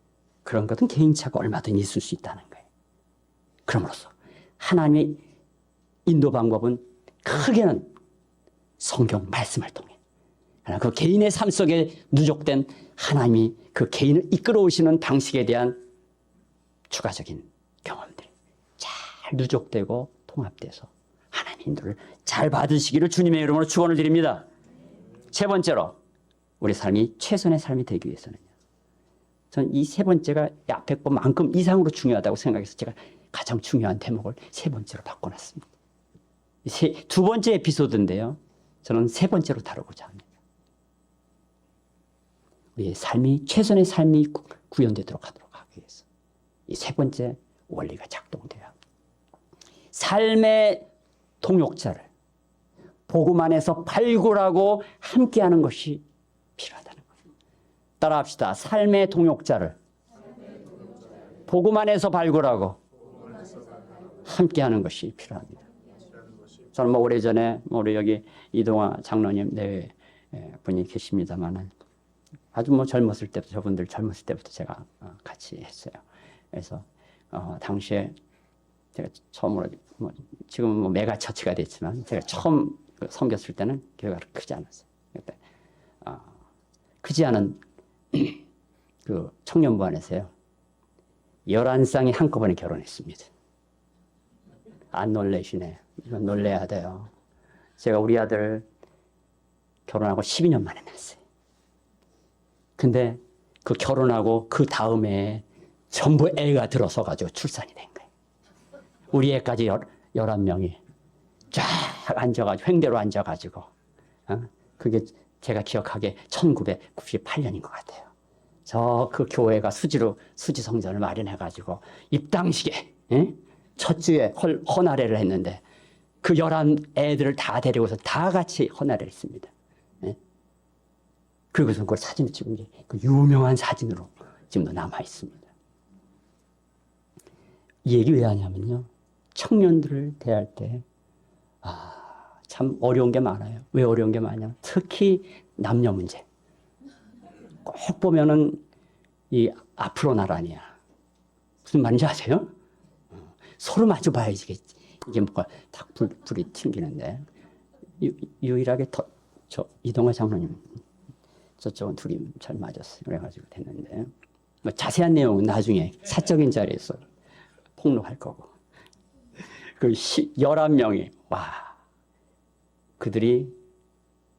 그런 것은 개인차가 얼마든지 있을 수 있다는 거예요. 그럼으로써 하나님의 인도 방법은 크게는 성경 말씀을 통해 그 개인의 삶 속에 누적된 하나님이 그 개인을 이끌어오시는 방식에 대한 추가적인 경험들이 잘 누적되고 통합돼서 하나님의 인도를 잘 받으시기를 주님의 이름으로 축원을 드립니다. 세 번째로 우리 삶이 최선의 삶이 되기 위해서는요. 저는 이 세 번째가 앞에 것만큼 이상으로 중요하다고 생각해서 제가 가장 중요한 대목을 세 번째로 바꿔놨습니다. 두 번째 에피소드인데요. 저는 세 번째로 다루고자 합니다. 우리의 삶이 최선의 삶이 구현되도록 하도록 하기 위해서 이 세 번째 원리가 작동돼야 합니다. 삶의 동역자를 복음 안에서 발굴하고 함께하는 것이 필요하다는 거예요. 따라합시다. 삶의 동역자를 복음 안에서 발굴하고 함께하는 것이 필요합니다. 저는 오래전에 우리 여기 이동화 장로님 네 분이 계십니다만은 아주 젊었을 때부터 저분들 젊었을 때부터 제가 같이 했어요. 그래서 당시에 제가 처음으로 지금은 메가처치가 됐지만 제가 처음 섬겼을 때는 교회가 크지 않았어요. 그때 크지 않은 그 청년부 안에서요 11쌍이 한꺼번에 결혼했습니다. 안 놀래시네. 이건 놀래야 돼요. 제가 우리 아들 결혼하고 12년 만에 낳았어요. 근데 그 결혼하고 그 다음에 전부 애가 들어서가지고 출산이 된 거예요. 우리 애까지 11명이 쫙 앉아가지고 횡대로 앉아가지고 그게 제가 기억하기에 1998년인 것 같아요. 저 그 교회가 수지 성전을 마련해가지고 입당식에 첫 주에 헌화례를 했는데 그 11애들을 다 데리고서 다 같이 헌화례를 했습니다. 그리고서 그걸 사진을 찍은 게 그 유명한 사진으로 지금도 남아 있습니다. 이 얘기 왜 하냐면요. 청년들을 대할 때 참 어려운 게 많아요. 왜 어려운 게 많냐? 특히 남녀 문제. 꼭 보면은 이 앞으로 나란이야. 무슨 말인지 아세요? 서로 마주 봐야지 이게 뭐가 딱 불이 튕기는데 유일하게 저 이동화 장로님 저쪽은 둘이 잘 맞았어요. 그래가지고 됐는데 뭐 자세한 내용은 나중에 사적인 자리에서 폭로할 거고 그 11명이 와 그들이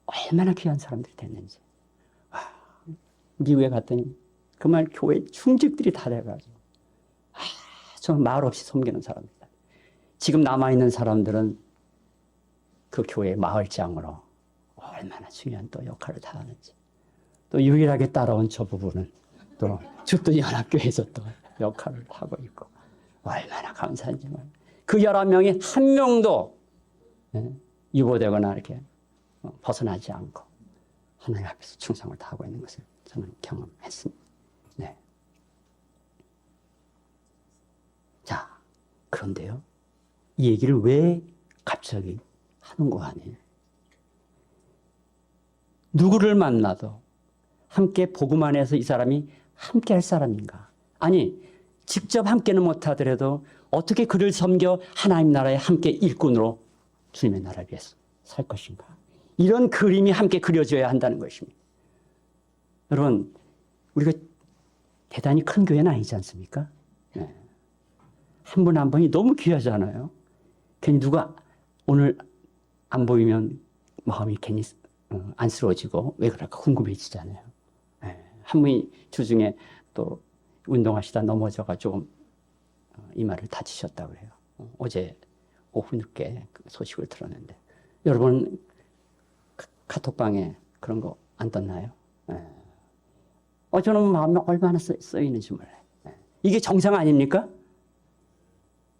얼마나 귀한 사람들이 됐는지 미국에 갔더니 그말 교회 충직들이 다 돼가지고 저 말 없이 섬기는 사람입니다. 지금 남아있는 사람들은 그 교회 마을장으로 얼마나 중요한 또 역할을 다 하는지 또 유일하게 따라온 저 부분은 또 죽든 연합교회에서 또 역할을 하고 있고 얼마나 감사한지 그 11명이 한 명도 유보되거나 이렇게 벗어나지 않고 하나님 앞에서 충성을 다하고 있는 것을 저는 경험했습니다. 그런데요, 이 얘기를 왜 갑자기 하는 거 아니에요? 누구를 만나도 함께 복음 안에서 이 사람이 함께 할 사람인가? 아니, 직접 함께는 못하더라도 어떻게 그를 섬겨 하나님 나라의 함께 일꾼으로 주님의 나라를 위해서 살 것인가? 이런 그림이 함께 그려져야 한다는 것입니다. 여러분, 우리가 대단히 큰 교회는 아니지 않습니까? 네. 한 분 한 분이 너무 귀하잖아요. 괜히 누가 오늘 안 보이면 마음이 괜히 안쓰러워지고 왜 그럴까 궁금해지잖아요. 네. 한 분이 주중에 또 운동하시다 넘어져가지고 이마를 다치셨다고 그래요. 어제 오후 늦게 그 소식을 들었는데, 여러분 카톡방에 그런 거 안 떴나요? 네. 저는 마음에 얼마나 쓰이는지 몰라요. 네. 이게 정상 아닙니까?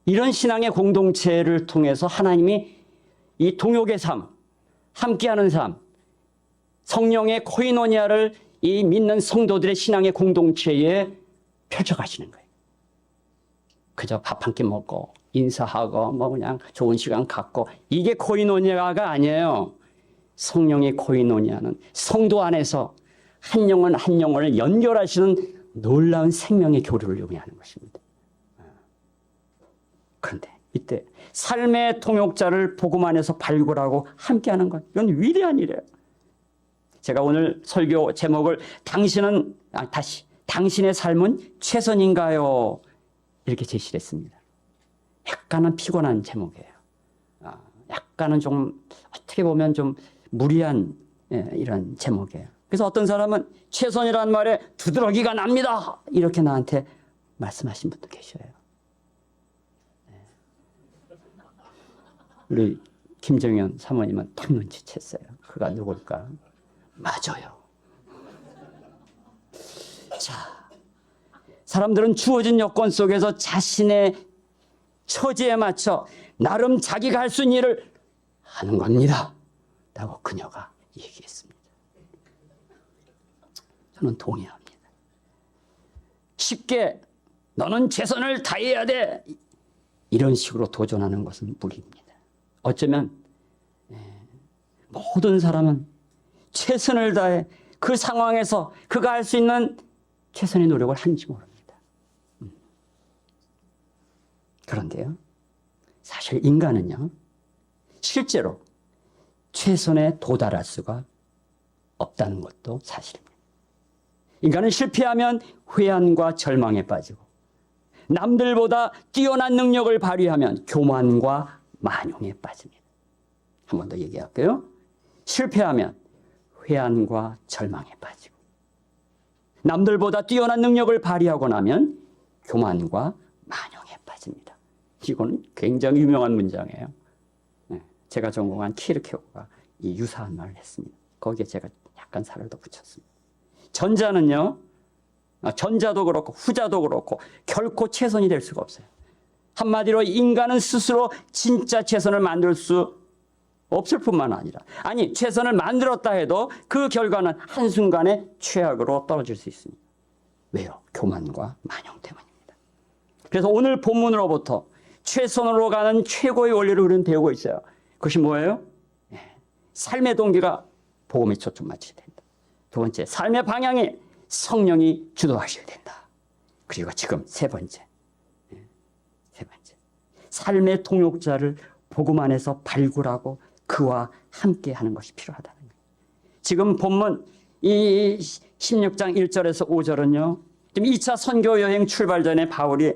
이런 신앙의 공동체를 통해서 하나님이 이 동역의 삶, 함께하는 삶, 성령의 코이노니아를 이 믿는 성도들의 신앙의 공동체에 펼쳐가시는 거예요. 그저 밥 한 끼 먹고 인사하고 뭐 그냥 좋은 시간 갖고, 이게 코이노니아가 아니에요. 성령의 코이노니아는 성도 안에서 한 영혼 한 영혼을 연결하시는 놀라운 생명의 교류를 의미하는 것입니다. 그런데 이때 삶의 통역자를 복음 안에서 발굴하고 함께하는 것, 이건 위대한 일이에요. 제가 오늘 설교 제목을 당신의 삶은 최선인가요? 이렇게 제시를 했습니다. 약간은 피곤한 제목이에요. 약간은 좀 어떻게 보면 좀 무리한 이런 제목이에요. 그래서 어떤 사람은 최선이라는 말에 두드러기가 납니다, 이렇게 나한테 말씀하신 분도 계셔요. 우리 김정현 사모님은 딱 눈치챘어요. 그가 누굴까? 맞아요. 자, 사람들은 주어진 여건 속에서 자신의 처지에 맞춰 나름 자기가 할 수 있는 일을 하는 겁니다, 라고 그녀가 얘기했습니다. 저는 동의합니다. 쉽게 너는 최선을 다해야 돼, 이런 식으로 도전하는 것은 무리입니다. 어쩌면 모든 사람은 최선을 다해 그 상황에서 그가 할 수 있는 최선의 노력을 하는지 모릅니다. 그런데요, 사실 인간은요, 실제로 최선에 도달할 수가 없다는 것도 사실입니다. 인간은 실패하면 회한과 절망에 빠지고, 남들보다 뛰어난 능력을 발휘하면 교만과 만용에 빠집니다. 한 번 더 얘기할게요. 실패하면 회한과 절망에 빠지고, 남들보다 뛰어난 능력을 발휘하고 나면 교만과 만용에 빠집니다. 이거는 굉장히 유명한 문장이에요. 제가 전공한 키르케고가 이 유사한 말을 했습니다. 거기에 제가 약간 살을 더 붙였습니다. 전자는요, 전자도 그렇고 후자도 그렇고 결코 최선이 될 수가 없어요. 한마디로 인간은 스스로 진짜 최선을 만들 수 없을 뿐만 아니라, 아니 최선을 만들었다 해도 그 결과는 한순간에 최악으로 떨어질 수 있습니다. 왜요? 교만과 만용 때문입니다. 그래서 오늘 본문으로부터 최선으로 가는 최고의 원리를 우리는 배우고 있어요. 그것이 뭐예요? 삶의 동기가 복음에 초점 맞춰야 된다. 두 번째, 삶의 방향에 성령이 주도하셔야 된다. 그리고 지금 세 번째, 삶의 통역자를 복음 안에서 발굴하고 그와 함께 하는 것이 필요하다는 거예요. 지금 본문 이 16장 1절에서 5절은요, 지금 2차 선교 여행 출발 전에 바울이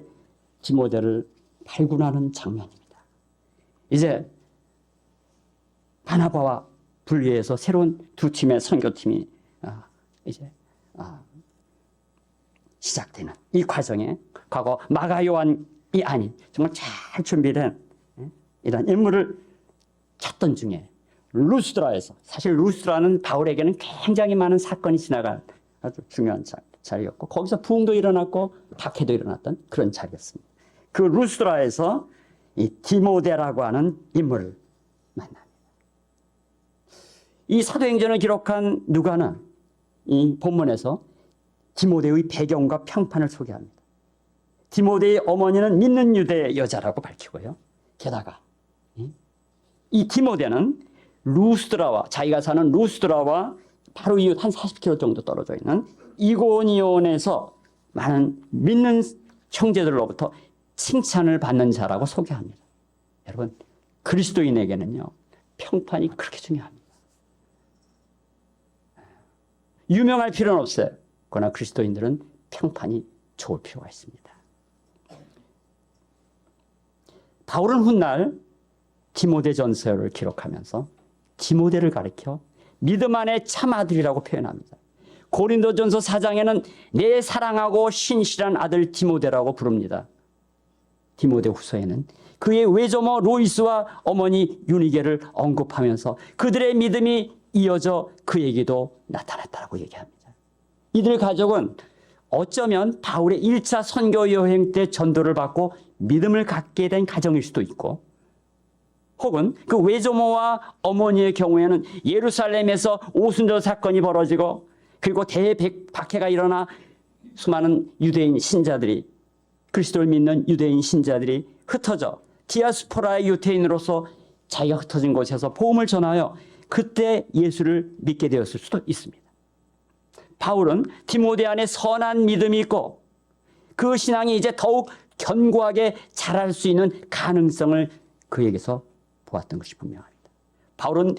디모데를 발굴하는 장면입니다. 이제 바나바와 분리해서 새로운 두 팀의 선교팀이 이제 시작되는 이 과정에 과거 마가 요한이 아닌 정말 잘 준비된 이런 인물을 찾던 중에 루스드라에서, 사실 루스드라는 바울에게는 굉장히 많은 사건이 지나간 아주 중요한 자리였고, 거기서 부흥도 일어났고 박해도 일어났던 그런 자리였습니다. 그 루스드라에서 이 디모데라고 하는 인물을 만납니다. 이 사도행전을 기록한 누가는 이 본문에서 디모데의 배경과 평판을 소개합니다. 디모데의 어머니는 믿는 유대 여자라고 밝히고요. 게다가 이 디모데는 루스드라와 자기가 사는 루스드라와 바로 이웃 한 40km 정도 떨어져 있는 이고니온에서 많은 믿는 형제들로부터 칭찬을 받는 자라고 소개합니다. 여러분, 그리스도인에게는요, 평판이 그렇게 중요합니다. 유명할 필요는 없어요. 그러나 그리스도인들은 평판이 좋을 필요가 있습니다. 바울은 훗날 디모데 전서를 기록하면서 디모데를 가리켜 믿음 안의 참 아들이라고 표현합니다. 고린도전서 4장에는 내 사랑하고 신실한 아들 디모데라고 부릅니다. 디모데 후서에는 그의 외조모 로이스와 어머니 유니게를 언급하면서 그들의 믿음이 이어져 그에게도 나타났다고 얘기합니다. 이들 가족은 어쩌면 바울의 1차 선교 여행 때 전도를 받고 믿음을 갖게 된 가정일 수도 있고, 혹은 그 외조모와 어머니의 경우에는 예루살렘에서 오순절 사건이 벌어지고 그리고 대박해가 일어나 수많은 유대인 신자들이, 그리스도를 믿는 유대인 신자들이 흩어져 디아스포라의 유태인으로서 자기가 흩어진 곳에서 복음을 전하여 그때 예수를 믿게 되었을 수도 있습니다. 바울은 디모데 안에 선한 믿음이 있고 그 신앙이 이제 더욱 견고하게 자랄 수 있는 가능성을 그에게서 보았던 것이 분명합니다. 바울은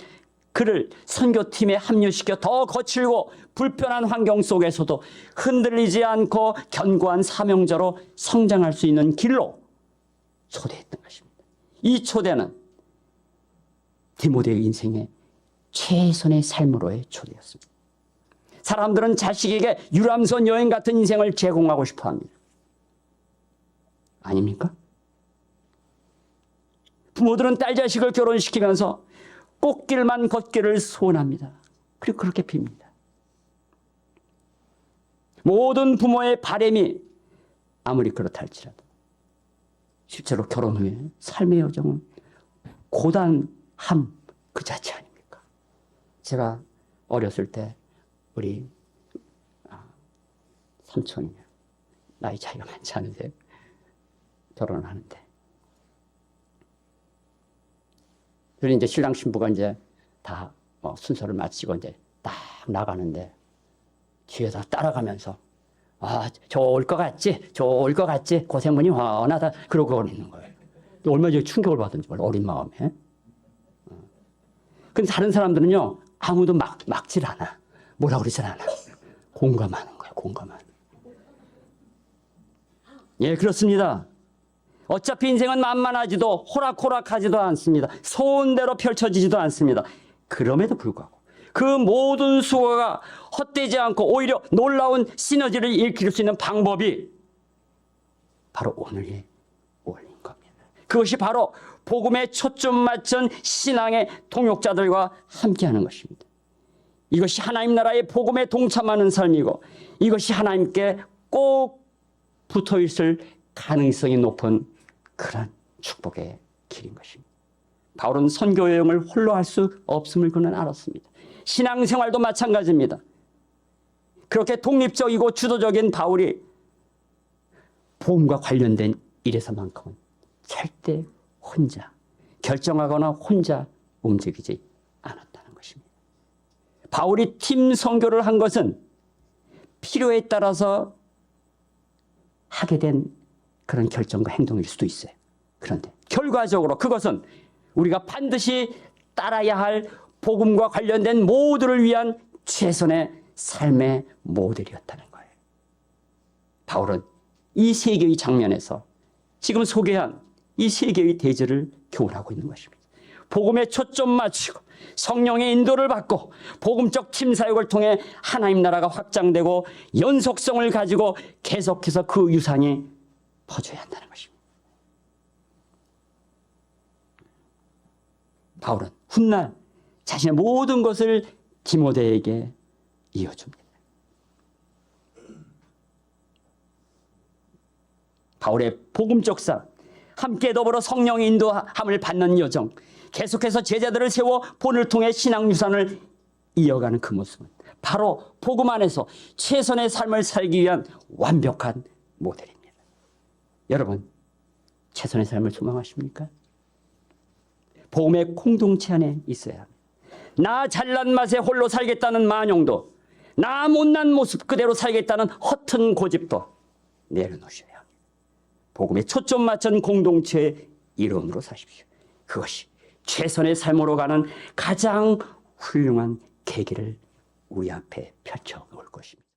그를 선교팀에 합류시켜 더 거칠고 불편한 환경 속에서도 흔들리지 않고 견고한 사명자로 성장할 수 있는 길로 초대했던 것입니다. 이 초대는 디모데의 인생의 최선의 삶으로의 초대였습니다. 사람들은 자식에게 유람선 여행 같은 인생을 제공하고 싶어 합니다. 아닙니까? 부모들은 딸 자식을 결혼시키면서 꽃길만 걷기를 소원합니다. 그리고 그렇게 빕니다. 모든 부모의 바람이 아무리 그렇다 할지라도 실제로 결혼 후에 삶의 여정은 고단함 그 자체 아닙니까? 제가 어렸을 때 우리 삼촌이 나이 차이가 많지 않으세요? 결혼을 하는데, 그리고 이제 신랑 신부가 이제 다 순서를 마치고 이제 딱 나가는데 뒤에서 따라가면서 저 올 것 같지? 저 올 것 같지? 고생문이 훤하다. 그러고 있는 거예요. 얼마나 충격을 받은지 몰라, 어린 마음에. 근데 다른 사람들은요, 아무도 막질 않아. 뭐라 그러질 않아. 공감하는 거예요, 공감하는. 예, 그렇습니다. 어차피 인생은 만만하지도 호락호락하지도 않습니다. 소원대로 펼쳐지지도 않습니다. 그럼에도 불구하고 그 모든 수고가 헛되지 않고 오히려 놀라운 시너지를 일으킬 수 있는 방법이 바로 오늘에 올린 겁니다. 그것이 바로 복음에 초점 맞춘 신앙의 동역자들과 함께하는 것입니다. 이것이 하나님 나라의 복음에 동참하는 삶이고 이것이 하나님께 꼭 붙어있을 가능성이 높은 그런 축복의 길인 것입니다. 바울은 선교 여행을 홀로 할 수 없음을 그는 알았습니다. 신앙생활도 마찬가지입니다. 그렇게 독립적이고 주도적인 바울이 복음과 관련된 일에서만큼은 절대 혼자 결정하거나 혼자 움직이지 않았다는 것입니다. 바울이 팀 선교를 한 것은 필요에 따라서 하게 된 그런 결정과 행동일 수도 있어요. 그런데 결과적으로 그것은 우리가 반드시 따라야 할 복음과 관련된 모두를 위한 최선의 삶의 모델이었다는 거예요. 바울은 이 세 개의 장면에서 지금 소개한 이 세 개의 대지를 교훈하고 있는 것입니다. 복음에 초점 맞추고 성령의 인도를 받고 복음적 팀 사역을 통해 하나님 나라가 확장되고 연속성을 가지고 계속해서 그 유산이 퍼져야 한다는 것입니다. 바울은 훗날 자신의 모든 것을 디모데에게 이어줍니다. 바울의 복음적 삶, 함께 더불어 성령의 인도함을 받는 여정, 계속해서 제자들을 세워 본을 통해 신앙 유산을 이어가는 그 모습은 바로 복음 안에서 최선의 삶을 살기 위한 완벽한 모델입니다. 여러분, 최선의 삶을 소망하십니까? 복음의 공동체 안에 있어야 합니다. 나 잘난 맛에 홀로 살겠다는 만용도, 나 못난 모습 그대로 살겠다는 허튼 고집도 내려놓으셔야 합니다. 복음에 초점 맞춘 공동체의 일원으로 사십시오. 그것이 최선의 삶으로 가는 가장 훌륭한 계기를 우리 앞에 펼쳐 놓을 것입니다.